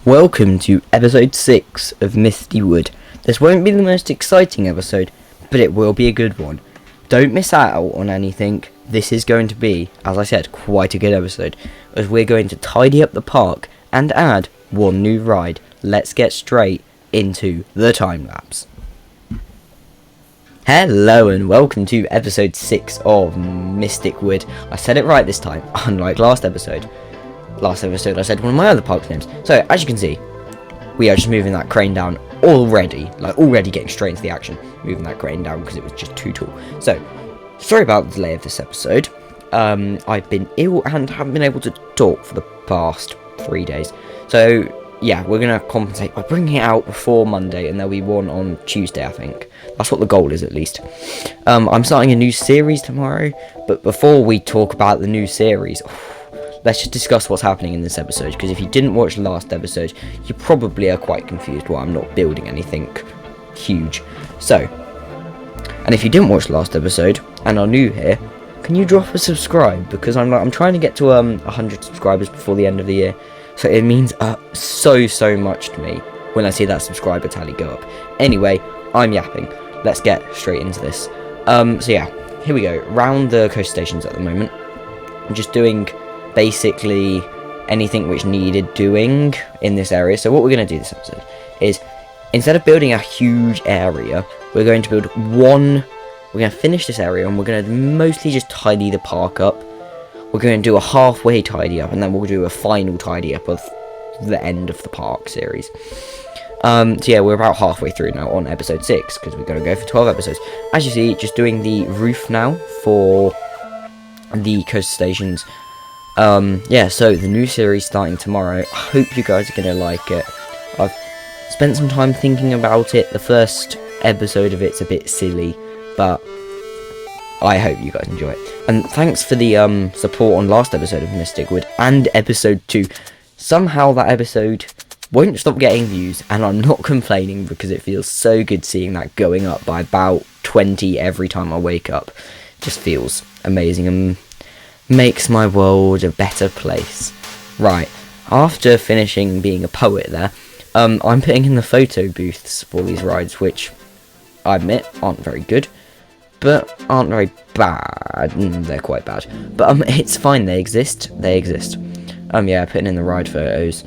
Welcome to episode 6 of Misty Wood. This won't be the most exciting episode, but it will be a good one. Don't miss out on anything. This is going to be, as I said, quite a good episode, as we're going to tidy up the park and add one new ride. Let's get straight into the time lapse. Hello and welcome to episode 6 of Mystic Wood. I said it right this time, unlike last episode. Last episode I said one of my other park names. So as you can see, we are just moving that crane down already, getting straight into the action, moving that crane down because it was just too tall. So sorry about the delay of this episode. I've been ill and haven't been able to talk for the past 3 days. So yeah, we're gonna compensate by bringing it out before Monday, and there'll be one on Tuesday, I think. That's what the goal is, at least. I'm starting a new series tomorrow, but before we talk about the new series, let's just discuss what's happening in this episode, because if you didn't watch the last episode, you probably are quite confused why I'm not building anything huge. So, and if you didn't watch the last episode and are new here, can you drop a subscribe? Because I'm trying to get to 100 subscribers before the end of the year, so it means so much to me when I see that subscriber tally go up. Anyway, I'm yapping. Let's get straight into this. So yeah, here we go. Round the coast stations at the moment. I'm just doing basically anything which needed doing in this area. So what we're going to do this episode is, instead of building a huge area, we're going to build one. We're going to finish this area and we're going to mostly just tidy the park up. We're going to do a halfway tidy up, and then we'll do a final tidy up of the end of the park series. So yeah, we're about halfway through now on episode 6, because we're going to go for 12 episodes. As you see, just doing the roof now for the coast stations. Yeah, so the new series starting tomorrow. I hope you guys are going to like it. I've spent some time thinking about it. The first episode of it's a bit silly, but I hope you guys enjoy it. And thanks for the support on last episode of Mystic Wood and episode 2. Somehow that episode won't stop getting views, and I'm not complaining, because it feels so good seeing that going up by about 20 every time I wake up. Just feels amazing and makes my world a better place. Right, after finishing being a poet there, I'm putting in the photo booths for these rides, which I admit aren't very good, but aren't very bad. They're quite bad, but it's fine. They exist. Yeah, putting in the ride photos.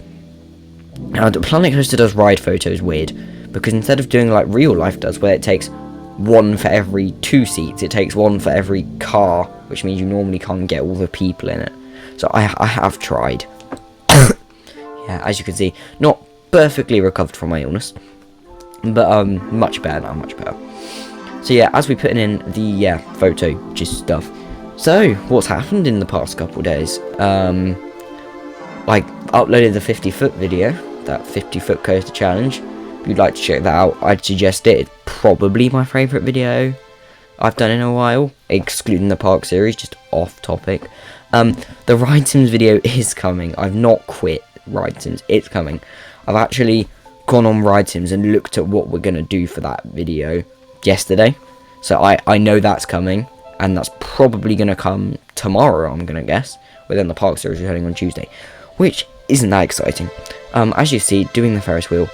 Now, Planet Coaster does ride photos weird, because instead of doing like real life does, where it takes one for every 2 seats, it takes one for every car, which means you normally can't get all the people in it. So I have tried. Yeah, as you can see, not perfectly recovered from my illness, but much better now, much better. So yeah, as we put in the photo just stuff. So what's happened in the past couple days? I uploaded the 50-foot video, that 50-foot coaster challenge. If you'd like to check that out, I'd suggest it. It's probably my favourite video I've done in a while, excluding the park series, just off topic. The Ride Sims video is coming. I've not quit Ride Sims, it's coming. I've actually gone on Ride Sims and looked at what we're going to do for that video yesterday. So I know that's coming, and that's probably going to come tomorrow, I'm going to guess. Within the park series returning on Tuesday, which isn't that exciting. As you see, doing the Ferris wheel,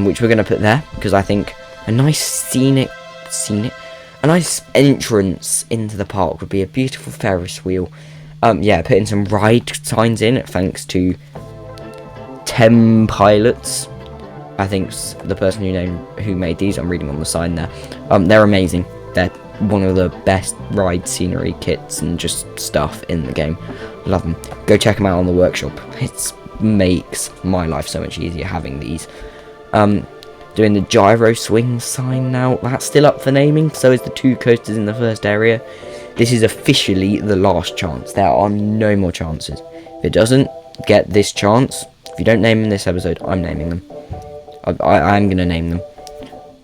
which we're going to put there, because I think a nice a nice entrance into the park would be a beautiful Ferris wheel. Yeah, putting some ride signs in, thanks to Tem Pilots. I think's the person who made these. I'm reading on the sign there. They're amazing. They're one of the best ride scenery kits and just stuff in the game. Love them. Go check them out on the workshop. It makes my life so much easier having these. Doing the gyro swing sign now. That's still up for naming. So is the 2 coasters in the first area. This is officially the last chance. There are no more chances. If it doesn't get this chance, if you don't name them in this episode, I'm naming them. I'm going to name them.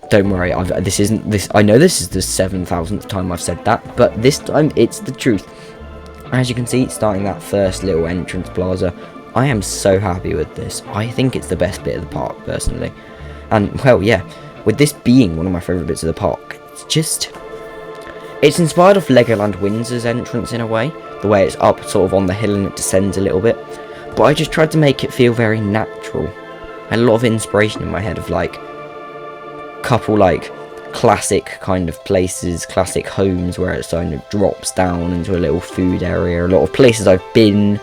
Don't worry, I know this is the 7,000th time I've said that, but this time it's the truth. As you can see, starting that first little entrance plaza, I am so happy with this. I think it's the best bit of the park, personally. And, well, yeah, with this being one of my favourite bits of the park, it's inspired off Legoland Windsor's entrance in a way, the way it's up sort of on the hill and it descends a little bit. but I just tried to make it feel very natural. I had a lot of inspiration in my head of like couple like classic kind of places, classic homes where it kind of drops down into a little food area. A lot of places I've been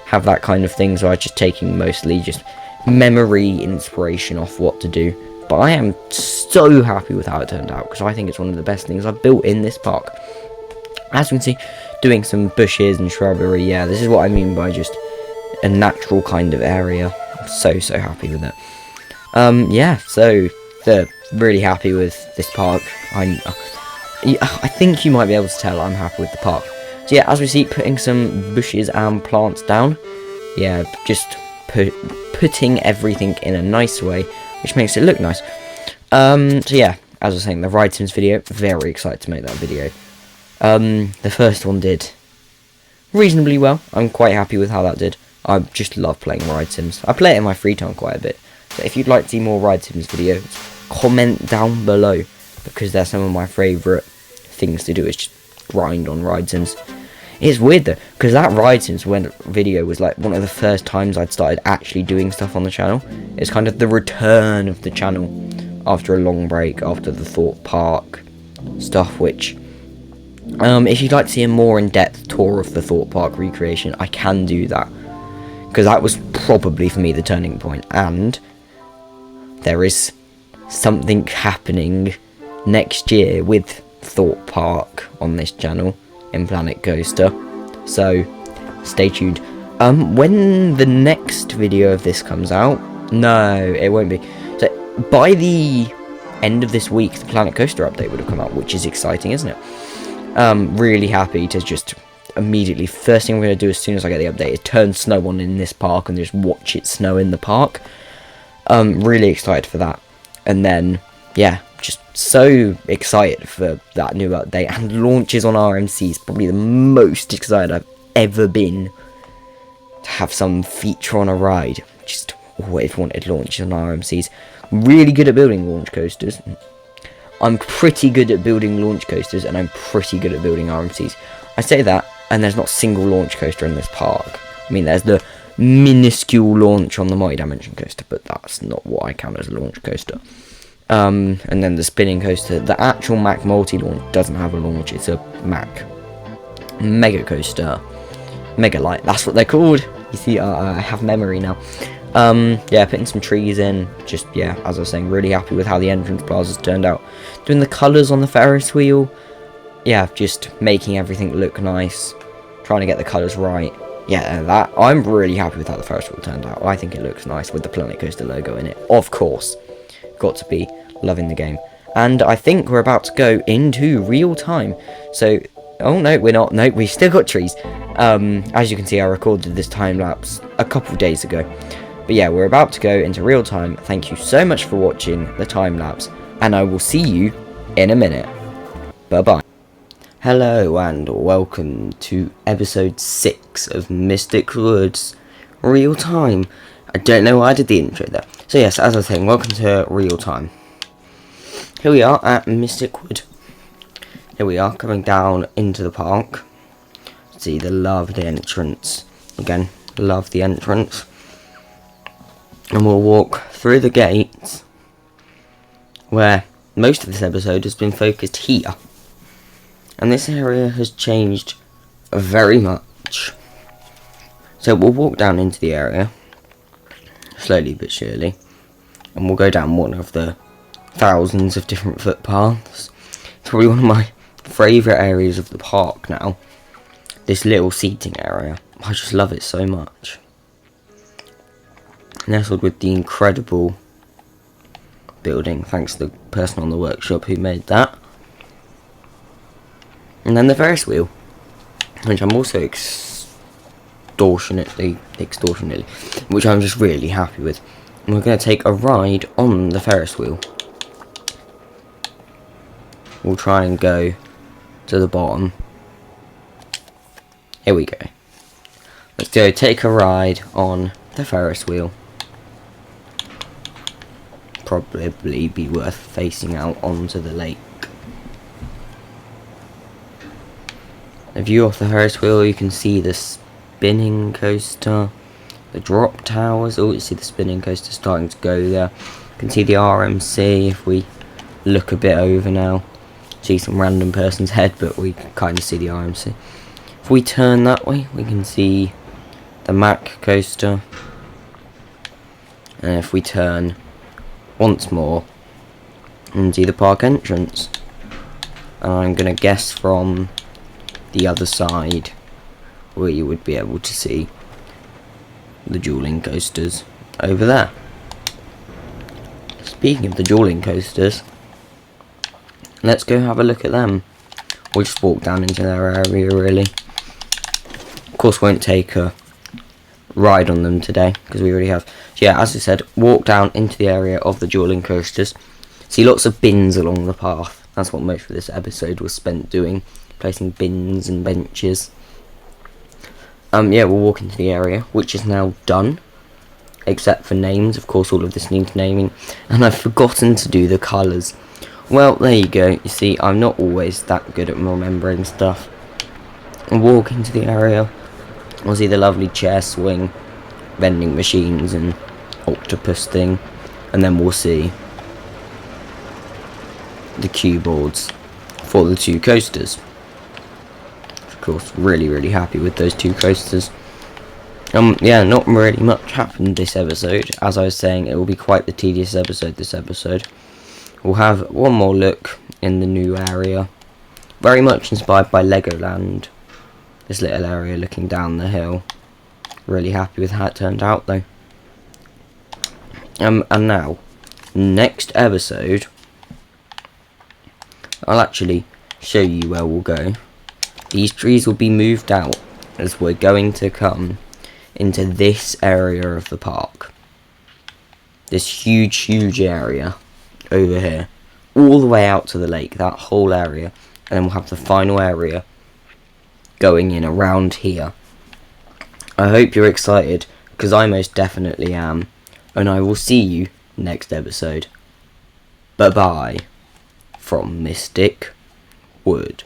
have that kind of thing, so I'm just taking mostly just memory inspiration off what to do. But I am so happy with how it turned out, because I think it's one of the best things I've built in this park. As you can see, doing some bushes and shrubbery, yeah, this is what I mean by just a natural kind of area. I'm so happy with it. Yeah, so really happy with this park. I think you might be able to tell I'm happy with the park. So yeah, as we see, putting some bushes and plants down. Yeah, just putting everything in a nice way, which makes it look nice. So yeah, as I was saying, the Ride Sims video, very excited to make that video. The first one did reasonably well. I'm quite happy with how that did. I just love playing Ride Sims. I play it in my free time quite a bit. So if you'd like to see more Ride Sims videos, comment down below, because they're some of my favourite things to do, is just grind on Ride Sims. It's weird though, because that Ride Sims video was like one of the first times I'd started actually doing stuff on the channel. It's kind of the return of the channel after a long break, after the Thorpe Park stuff, which if you'd like to see a more in-depth tour of the Thorpe Park recreation, I can do that, because that was probably for me the turning point. And there is something happening next year with Thorpe Park on this channel in Planet Coaster, so stay tuned. When the next video of this comes out, no, it won't be. So by the end of this week, the Planet Coaster update would have come out, which is exciting, isn't it? Really happy to just immediately, first thing I'm going to do as soon as I get the update is turn snow on in this park and just watch it snow in the park. Really excited for that. And then, yeah, just so excited for that new update, and launches on RMCs, probably the most excited I've ever been to have some feature on a ride. Just always wanted launches on RMCs. Really good at building launch coasters. I'm pretty good at building launch coasters, and I'm pretty good at building RMCs. I say that, and there's not a single launch coaster in this park. I mean, there's the minuscule launch on the Mighty Dimension coaster, but that's not what I count as a launch coaster. And then the spinning coaster, the actual Mack multi-launch doesn't have a launch. It's a Mack Mega Coaster, Mega Light, that's what they're called. You see, I have memory now. Yeah, putting some trees in, just, yeah, as I was saying, really happy with how the entrance plazas turned out. Doing the colours on the Ferris wheel, yeah, just making everything look nice, trying to get the colours right. Yeah, that, I'm really happy with how the Ferris wheel turned out. I think it looks nice with the Planet Coaster logo in it, of course. Got to be loving the game. And I think we're about to go into real time. So, oh no, we're not. No, we've still got trees. As you can see, I recorded this time lapse a couple of days ago. But yeah, we're about to go into real time. Thank you so much for watching the time lapse, and I will see you in a minute. Bye bye. Hello and welcome to episode 6 of Mystic Woods Real Time. I don't know why I did the intro there. So yes, as I was saying, welcome to Real Time. Here we are at Mystic Wood. Here we are, coming down into the park. See the lovely entrance. Again, love the entrance. And we'll walk through the gates, where most of this episode has been focused here. And this area has changed very much. So we'll walk down into the area, slowly but surely, and we'll go down one of the thousands of different footpaths. It's probably one of my favourite areas of the park now, this little seating area. I just love it so much. Nestled with the incredible building, thanks to the person on the workshop who made that. And then the Ferris wheel, which I'm also extortionately, which I'm just really happy with. And we're going to take a ride on the Ferris wheel. We'll try and go to the bottom. Here we go. Let's go take a ride on the Ferris wheel. Probably be worth facing out onto the lake. A view off the Ferris wheel, you can see the spinning coaster, the drop towers. Oh, you see the spinning coaster starting to go there. You can see the RMC if we look a bit over now. See some random person's head, but we can kind of see the RMC. If we turn that way, we can see the Mack coaster. And if we turn once more, and see the park entrance. And I'm going to guess from the other side where you would be able to see the dueling coasters over there. Speaking of the dueling coasters, let's go have a look at them. We'll just walk down into their area really. Of course won't take a ride on them today because we already have. So yeah, as I said, walk down into the area of the dueling coasters. See lots of bins along the path. That's what most of this episode was spent doing, placing bins and benches. Yeah, we'll walk into the area, which is now done, except for names. Of course, all of this needs naming, and I've forgotten to do the colours. Well, there you go. You see, I'm not always that good at remembering stuff. We'll walk into the area. We'll see the lovely chair swing, vending machines, and octopus thing, and then we'll see the cue boards for the two coasters. Of course, really happy with those two coasters. Yeah, not really much happened this episode. As I was saying, it will be quite the tedious episode this episode. We'll have one more look in the new area, very much inspired by Legoland. This little area looking down the hill. Really happy with how it turned out though. And now, next episode, I'll actually show you where we'll go. These trees will be moved out as we're going to come into this area of the park. This huge area over here. All the way out to the lake, that whole area. And then we'll have the final area going in around here. I hope you're excited, because I most definitely am. And I will see you next episode. Bye bye from Mystic Wood.